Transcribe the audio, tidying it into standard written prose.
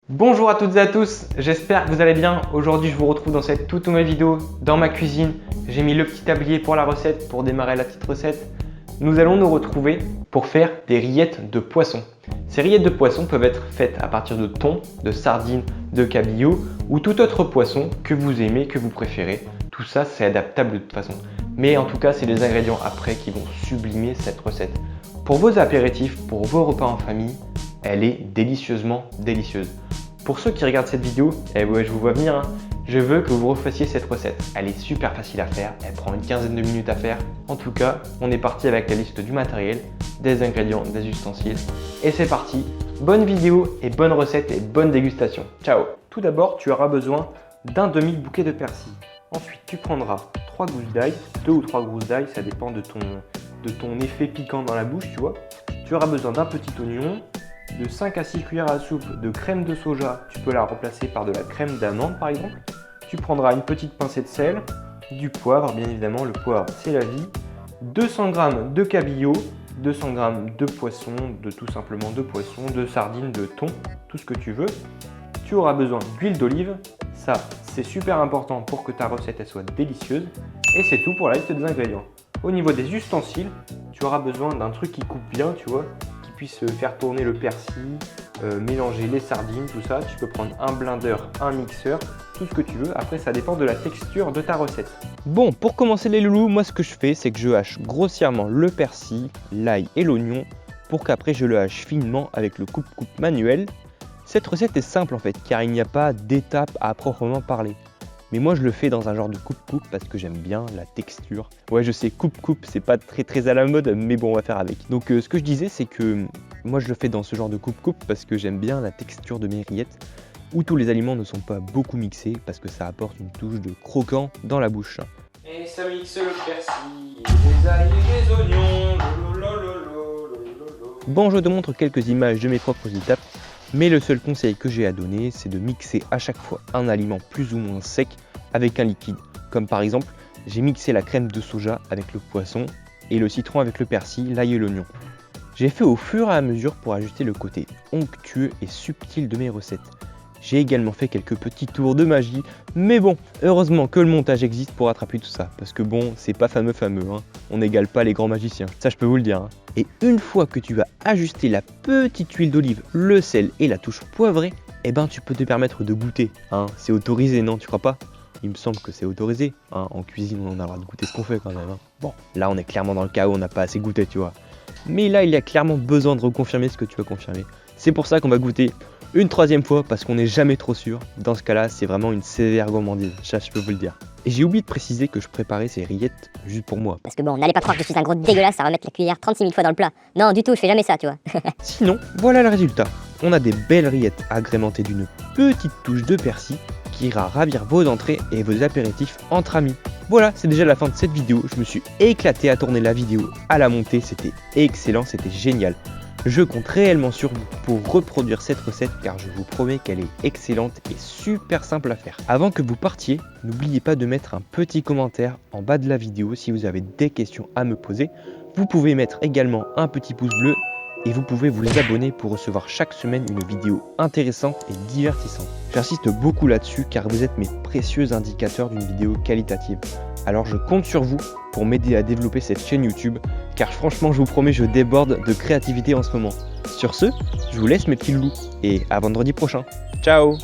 Bonjour à toutes et à tous, j'espère que vous allez bien. Aujourd'hui je vous retrouve dans cette toute nouvelle vidéo dans ma cuisine. J'ai mis le petit tablier pour la recette, pour démarrer la petite recette. Nous allons nous retrouver pour faire des rillettes de poisson. Ces rillettes de poisson peuvent être faites à partir de thon, de sardines, de cabillaud ou tout autre poisson que vous aimez, que vous préférez. Tout ça c'est adaptable de toute façon. Mais en tout cas c'est les ingrédients après qui vont sublimer cette recette. Pour vos apéritifs, pour vos repas en famille, elle est délicieusement délicieuse. Pour ceux qui regardent cette vidéo, je vous vois venir, hein, je veux que vous refassiez cette recette. Elle est super facile à faire, elle prend une quinzaine de minutes à faire. En tout cas, on est parti avec la liste du matériel, des ingrédients, des ustensiles. Et c'est parti, bonne vidéo et bonne recette et bonne dégustation. Ciao! Tout d'abord, tu auras besoin d'un demi-bouquet de persil. Ensuite, tu prendras 3 gousses d'ail, 2 ou 3 gousses d'ail, ça dépend de ton effet piquant dans la bouche, tu vois. Tu auras besoin d'un petit oignon, de 5 à 6 cuillères à soupe de crème de soja, tu peux la remplacer par de la crème d'amande par exemple. Tu prendras une petite pincée de sel, du poivre, bien évidemment, le poivre c'est la vie, 200 g de cabillaud, 200 g de poisson, tout simplement de poisson, de sardines, de thon, tout ce que tu veux. Tu auras besoin d'huile d'olive, ça c'est super important pour que ta recette elle soit délicieuse. Et c'est tout pour la liste des ingrédients. Au niveau des ustensiles, tu auras besoin d'un truc qui coupe bien, tu vois, qui puisse faire tourner le persil, mélanger les sardines, tout ça. Tu peux prendre un blender, un mixeur, tout ce que tu veux. Après, ça dépend de la texture de ta recette. Bon, pour commencer les loulous, moi ce que je fais, c'est que je hache grossièrement le persil, l'ail et l'oignon pour qu'après je le hache finement avec le coupe-coupe manuel. Cette recette est simple en fait, car il n'y a pas d'étape à proprement parler. Mais moi je le fais dans un genre de coupe-coupe parce que j'aime bien la texture. Ouais je sais, coupe-coupe c'est pas très à la mode, mais bon on va faire avec. Donc ce que je disais c'est que moi je le fais dans ce genre de coupe-coupe parce que j'aime bien la texture de mes rillettes où tous les aliments ne sont pas beaucoup mixés parce que ça apporte une touche de croquant dans la bouche. Et ça mixe le persil, les ails et les oignons. Bon, je te montre quelques images de mes propres étapes. Mais le seul conseil que j'ai à donner, c'est de mixer à chaque fois un aliment plus ou moins sec avec un liquide. Comme par exemple, j'ai mixé la crème de soja avec le poisson et le citron avec le persil, l'ail et l'oignon. J'ai fait au fur et à mesure pour ajuster le côté onctueux et subtil de mes recettes. J'ai également fait quelques petits tours de magie, mais bon, heureusement que le montage existe pour rattraper tout ça, parce que bon, c'est pas fameux, hein. On n'égale pas les grands magiciens, ça je peux vous le dire. Hein. Et une fois que tu vas ajuster la petite huile d'olive, le sel et la touche poivrée, eh ben tu peux te permettre de goûter. Hein. C'est autorisé, non, tu crois pas? Il me semble que c'est autorisé. Hein. En cuisine, on a le droit de goûter ce qu'on fait quand même. Hein. Bon, là on est clairement dans le cas où on n'a pas assez goûté, tu vois. Mais là, il y a clairement besoin de reconfirmer ce que tu vas confirmer. C'est pour ça qu'on va goûter une troisième fois parce qu'on n'est jamais trop sûr. Dans ce cas-là, c'est vraiment une sévère gourmandise, ça je peux vous le dire. Et j'ai oublié de préciser que je préparais ces rillettes juste pour moi. Parce que bon, n'allez pas croire que je suis un gros dégueulasse à remettre la cuillère 36 000 fois dans le plat. Non, du tout, je fais jamais ça, tu vois. Sinon, voilà le résultat. On a des belles rillettes agrémentées d'une petite touche de persil qui ira ravir vos entrées et vos apéritifs entre amis. Voilà, c'est déjà la fin de cette vidéo. Je me suis éclaté à tourner la vidéo, à la monter, c'était excellent, c'était génial. Je compte réellement sur vous pour reproduire cette recette car je vous promets qu'elle est excellente et super simple à faire. Avant que vous partiez, n'oubliez pas de mettre un petit commentaire en bas de la vidéo si vous avez des questions à me poser. Vous pouvez mettre également un petit pouce bleu et vous pouvez vous abonner pour recevoir chaque semaine une vidéo intéressante et divertissante. J'insiste beaucoup là-dessus car vous êtes mes précieux indicateurs d'une vidéo qualitative. Alors je compte sur vous pour m'aider à développer cette chaîne YouTube car franchement je vous promets je déborde de créativité en ce moment. Sur ce, je vous laisse mes petits loulous et à vendredi prochain. Ciao!